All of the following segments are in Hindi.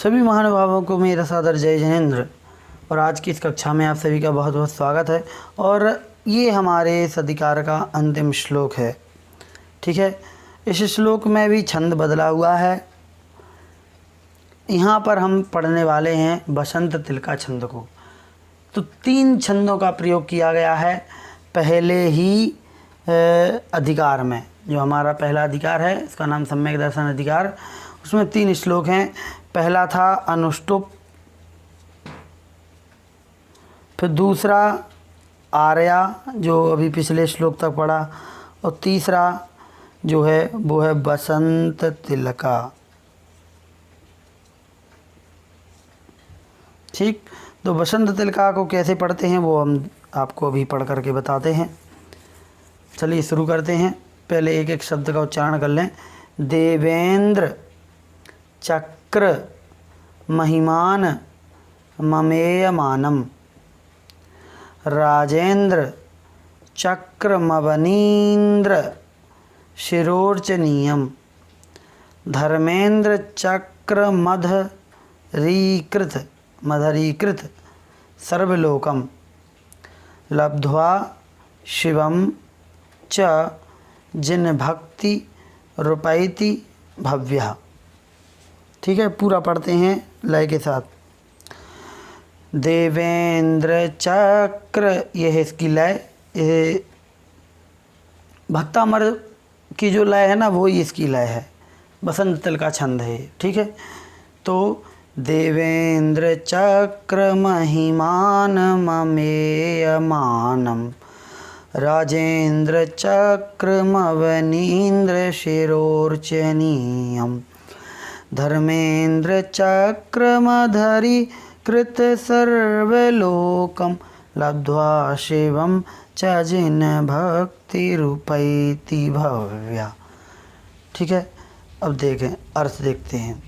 सभी महानुभावों को मेरा सादर जय जिनेंद्र। और आज की इस कक्षा में आप सभी का बहुत बहुत स्वागत है। और ये हमारे इस अधिकार का अंतिम श्लोक है। ठीक है, इस श्लोक में भी छंद बदला हुआ है। यहाँ पर हम पढ़ने वाले हैं बसंत तिलका छंद को। तो 3 छंदों का प्रयोग किया गया है पहले ही अधिकार में। जो हमारा पहला अधिकार है इसका नाम सम्यक दर्शन अधिकार, उसमें 3 श्लोक हैं। पहला था अनुष्टुप, फिर दूसरा आर्या जो अभी पिछले श्लोक तक पढ़ा, और तीसरा जो है वो है बसंत तिलका। ठीक, तो बसंत तिलका को कैसे पढ़ते हैं वो हम आपको अभी पढ़ करके बताते हैं। चलिए शुरू करते हैं। पहले एक एक शब्द का उच्चारण कर लें। देवेंद्र चक्र महिमान ममेयमानम, राजेंद्र चक्रमवनीन्द्र शिरोर्चनीयम, धर्मेंद्र चक्र मधरीकृत सर्वलोकम, लब्ध्वा शिवम च जिन भक्ति रूपैति भव्या। ठीक है, पूरा पढ़ते हैं लय के साथ। देवेंद्र चक्र, ये है इसकी लय। ये भक्तामर की जो लय है ना वो ही इसकी लय है। बसंत तिलका छंद है। ठीक है, तो देवेंद्र चक्र महिमान ममेयमानम, राजेंद्र चक्रमवनीन्द्र शिरोर्चनीयम, धर्मेंद्र चक्रमधरीकृत सर्वलोकम, लब्ध्वा शिवम च जिन भक्ति रूपैति भव्या। ठीक है, अब देखें अर्थ देखते हैं।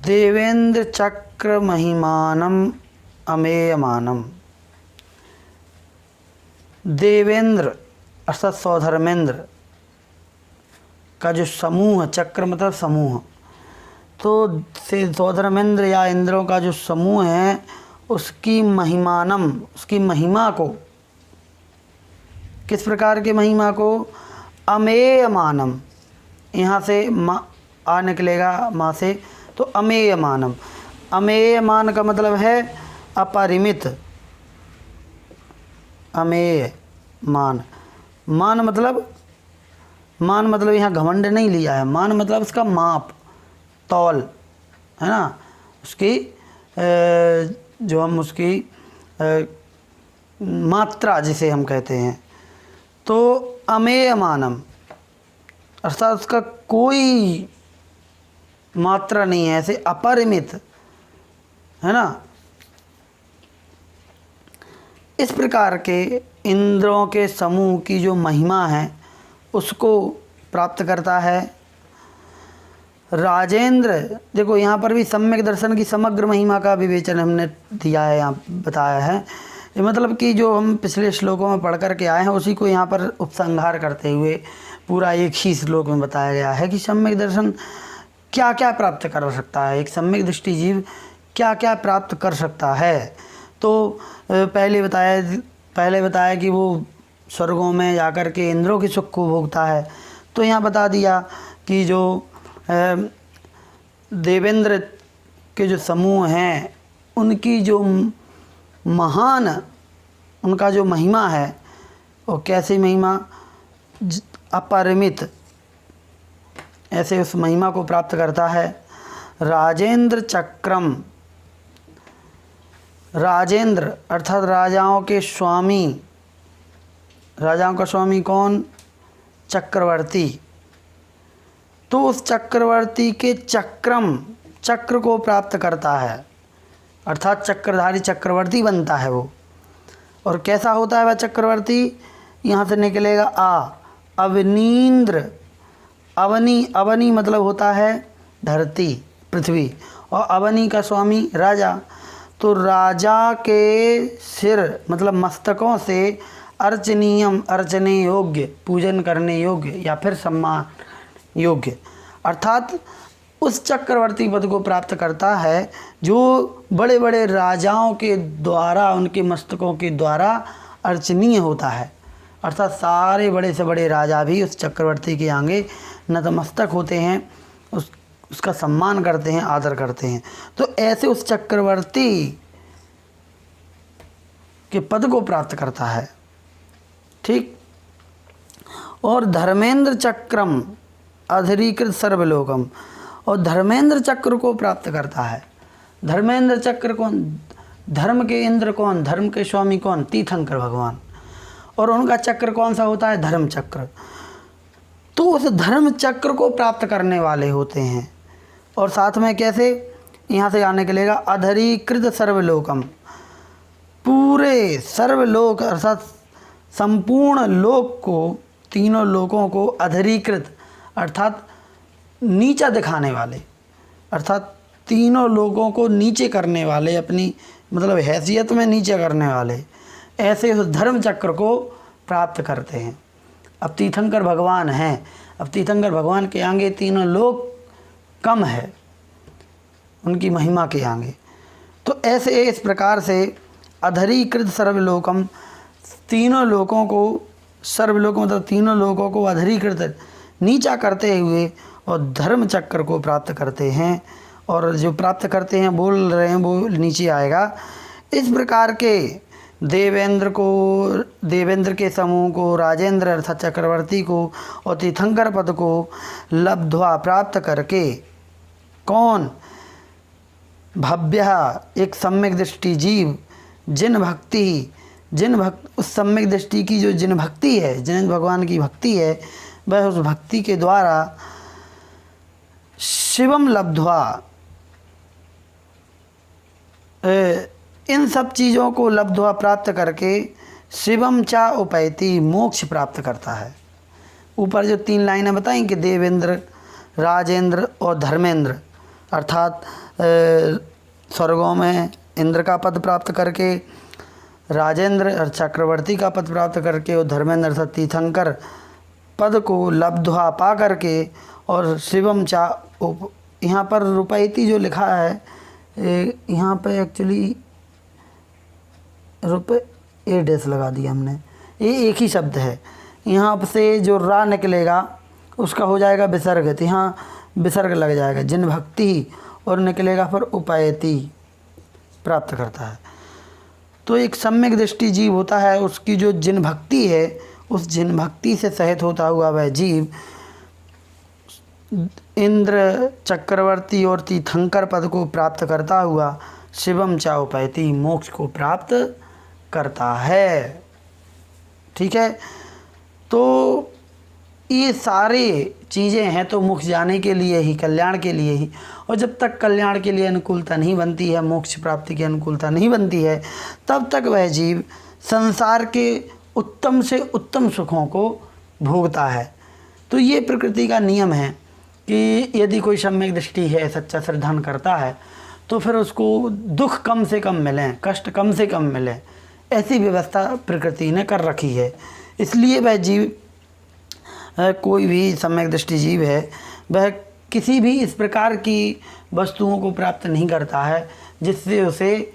देवेंद्र चक्र महिमानम अमेयमानम। देवेंद्र अर्थात सौधर्मेंद्र का जो समूह, चक्र मतलब समूह, तो से सौधर्मेंद्र या इंद्रों का जो समूह है उसकी महिमानम, उसकी महिमा को, किस प्रकार की महिमा को, अमेयमानम, यहाँ से आ निकलेगा माँ से, तो अमेयमानम। अमेयमान का मतलब है अपरिमित। अमेय मान, मान मतलब यहाँ घमंड नहीं लिया है। मान मतलब उसका माप, तौल है ना, उसकी जो हम उसकी मात्रा जिसे हम कहते हैं। तो अमेय मानम अर्थात उसका कोई मात्रा नहीं है, ऐसे अपरिमित है ना। इस प्रकार के इंद्रों के समूह की जो महिमा है उसको प्राप्त करता है। राजेंद्र, देखो यहाँ पर भी सम्यक दर्शन की समग्र महिमा का विवेचन हमने दिया है, यहाँ बताया है। ये मतलब कि जो हम पिछले श्लोकों में पढ़ कर के आए हैं उसी को यहाँ पर उपसंहार करते हुए पूरा एक ही श्लोक में बताया गया है कि सम्यक दर्शन क्या क्या प्राप्त कर सकता है, एक सम्यक दृष्टि जीव क्या क्या प्राप्त कर सकता है। तो पहले बताया कि वो स्वर्गों में जाकर के इंद्रों के सुख को भोगता है। तो यहाँ बता दिया कि जो देवेंद्र के जो समूह हैं उनकी जो महान, उनका जो महिमा है वो कैसी महिमा, अपरिमित, ऐसे उस महिमा को प्राप्त करता है। राजेंद्र चक्रम, राजेंद्र अर्थात राजाओं के स्वामी। राजाओं का स्वामी कौन, चक्रवर्ती। तो उस चक्रवर्ती के चक्र को प्राप्त करता है, अर्थात चक्रधारी चक्रवर्ती बनता है वो। और कैसा होता है वह चक्रवर्ती, यहाँ से निकलेगा अवनीन्द्र। अवनी मतलब होता है धरती, पृथ्वी, और अवनी का स्वामी राजा। तो राजा के सिर मतलब मस्तकों से अर्चनीयम, अर्चने योग्य, पूजन करने योग्य या फिर सम्मान योग्य, अर्थात उस चक्रवर्ती पद को प्राप्त करता है जो बड़े बड़े राजाओं के द्वारा, उनके मस्तकों के द्वारा अर्चनीय होता है। अर्थात सारे बड़े से बड़े राजा भी उस चक्रवर्ती के आगे नतमस्तक होते हैं, उसका सम्मान करते हैं, आदर करते हैं। तो ऐसे उस चक्रवर्ती के पद को प्राप्त करता है। ठीक। और धर्मेंद्र चक्रम अधरीकृत सर्वलोकम, और धर्मेंद्र चक्र को प्राप्त करता है। धर्मेंद्र चक्र कौन? धर्म के इंद्र कौन? धर्म के स्वामी कौन? तीर्थंकर भगवान। और उनका चक्र कौन सा होता है? धर्म चक्र। तो उस धर्म चक्र को प्राप्त करने वाले होते हैं। और साथ में कैसे? यहाँ से आने के लिए अधरीकृत सर्वलोकम, पूरे सर्वलोक अर्थात संपूर्ण लोक को, तीनों लोकों को अधरीकृत अर्थात नीचा दिखाने वाले, अर्थात तीनों लोगों को नीचे करने वाले, अपनी मतलब हैसियत में नीचे करने वाले, ऐसे उस धर्म चक्र को प्राप्त करते हैं। अब तीर्थंकर भगवान हैं, अब तीर्थंकर भगवान के आगे तीनों लोग कम है उनकी महिमा के आगे। तो ऐसे इस प्रकार से अधरीकृत सर्वलोकम, तीनों लोगों को, सर्वलोक मतलब तीनों लोगों को अधरीकृत नीचा करते हुए और धर्म चक्र को प्राप्त करते हैं। और जो प्राप्त करते हैं बोल रहे हैं वो नीचे आएगा। इस प्रकार के देवेंद्र को, देवेंद्र के समूह को, राजेंद्र अर्थात चक्रवर्ती को और तीर्थंकर पद को लब्ध्वा प्राप्त करके कौन? भव्य एक सम्यक दृष्टि जीव, उस सम्यक दृष्टि की जो जिन भक्ति है, जिन भगवान की भक्ति है, वह उस भक्ति के द्वारा शिवम लब्ध्वा, इन सब चीज़ों को लब्ध्वा प्राप्त करके शिवम चा उपैति, मोक्ष प्राप्त करता है। ऊपर जो 3 लाइनें बताई कि देवेंद्र, राजेंद्र और धर्मेंद्र, अर्थात स्वर्गों में इंद्र का पद प्राप्त करके, राजेंद्र और चक्रवर्ती का पद प्राप्त करके और धर्मेंद्र अर्थात तीर्थंकर पद को लब्ध्वा पा करके और शिवम चा, यहाँ पर रुपैति जो लिखा है, यहाँ पे एक्चुअली ए डैश लगा दिया हमने, ये एक ही शब्द है। यहाँ से जो रा निकलेगा उसका हो जाएगा विसर्ग, तो यहाँ विसर्ग लग जाएगा, जिन भक्ति, और निकलेगा फिर उपायति, प्राप्त करता है। तो एक सम्यक दृष्टि जीव होता है, उसकी जो जिन भक्ति है, उस जिन भक्ति से सहित होता हुआ वह जीव इंद्र, चक्रवर्ती और तीर्थंकर पद को प्राप्त करता हुआ शिवम चा उपैति, मोक्ष को प्राप्त करता है। ठीक है। तो ये सारे चीज़ें हैं तो मोक्ष जाने के लिए ही, कल्याण के लिए ही। और जब तक कल्याण के लिए अनुकूलता नहीं बनती है, मोक्ष प्राप्ति की अनुकूलता नहीं बनती है, तब तक वह जीव संसार के उत्तम से उत्तम सुखों को भोगता है। तो ये प्रकृति का नियम है कि यदि कोई सम्यक दृष्टि है, सच्चा श्रद्धान करता है, तो फिर उसको दुख कम से कम मिलें, कष्ट कम से कम मिले, ऐसी व्यवस्था प्रकृति ने कर रखी है। इसलिए वह जीव, कोई भी सम्यक दृष्टि जीव है, वह किसी भी इस प्रकार की वस्तुओं को प्राप्त नहीं करता है जिससे उसे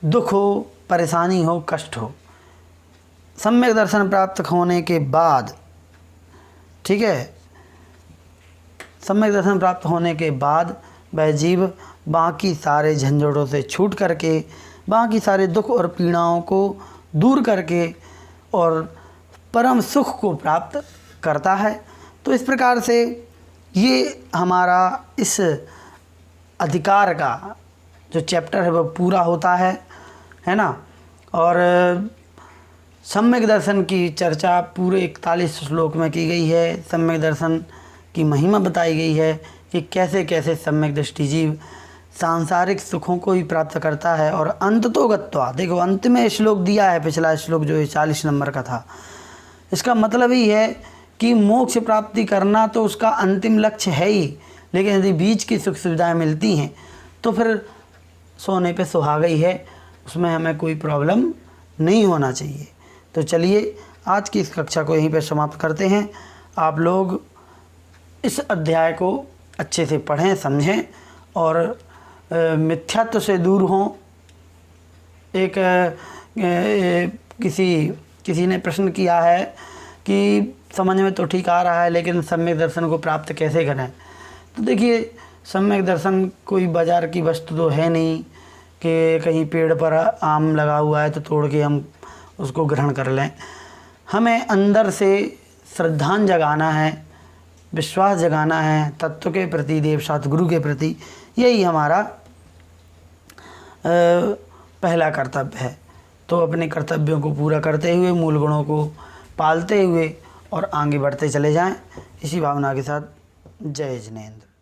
दुख हो, परेशानी हो, कष्ट हो। सम्यक दर्शन प्राप्त होने के बाद, ठीक है, सम्यक दर्शन प्राप्त होने के बाद वह जीव बाकी सारे झंझटों से छूट करके, बाकी सारे दुख और पीड़ाओं को दूर करके और परम सुख को प्राप्त करता है। तो इस प्रकार से ये हमारा इस अधिकार का जो चैप्टर है वह पूरा होता है ना। और सम्यक दर्शन की चर्चा पूरे 41 श्लोक में की गई है। सम्यक दर्शन की महिमा बताई गई है कि कैसे कैसे सम्यक दृष्टि जीव सांसारिक सुखों को ही प्राप्त करता है। और अंत तो गत्वा, देखो अंत में श्लोक दिया है, पिछला श्लोक जो 40 नंबर का था, इसका मतलब ही है कि मोक्ष प्राप्ति करना तो उसका अंतिम लक्ष्य है ही, लेकिन यदि बीच की सुख सुविधाएं मिलती हैं तो फिर सोने पे सुहागा ही है, उसमें हमें कोई प्रॉब्लम नहीं होना चाहिए। तो चलिए आज की इस कक्षा को यहीं पर समाप्त करते हैं। आप लोग इस अध्याय को अच्छे से पढ़ें, समझें और मिथ्यात्व से दूर हों। एक किसी ने प्रश्न किया है कि समझ में तो ठीक आ रहा है लेकिन सम्यक दर्शन को प्राप्त कैसे करें। तो देखिए, सम्यक दर्शन कोई बाज़ार की वस्तु तो है नहीं कि कहीं पेड़ पर आम लगा हुआ है तो तोड़ के हम उसको ग्रहण कर लें। हमें अंदर से श्रद्धान जगाना है, विश्वास जगाना है तत्व के प्रति, देव सतगुरु के प्रति। यही हमारा पहला कर्तव्य है। तो अपने कर्तव्यों को पूरा करते हुए, मूल गुणों को पालते हुए और आगे बढ़ते चले जाएं। इसी भावना के साथ जय जिनेंद्र।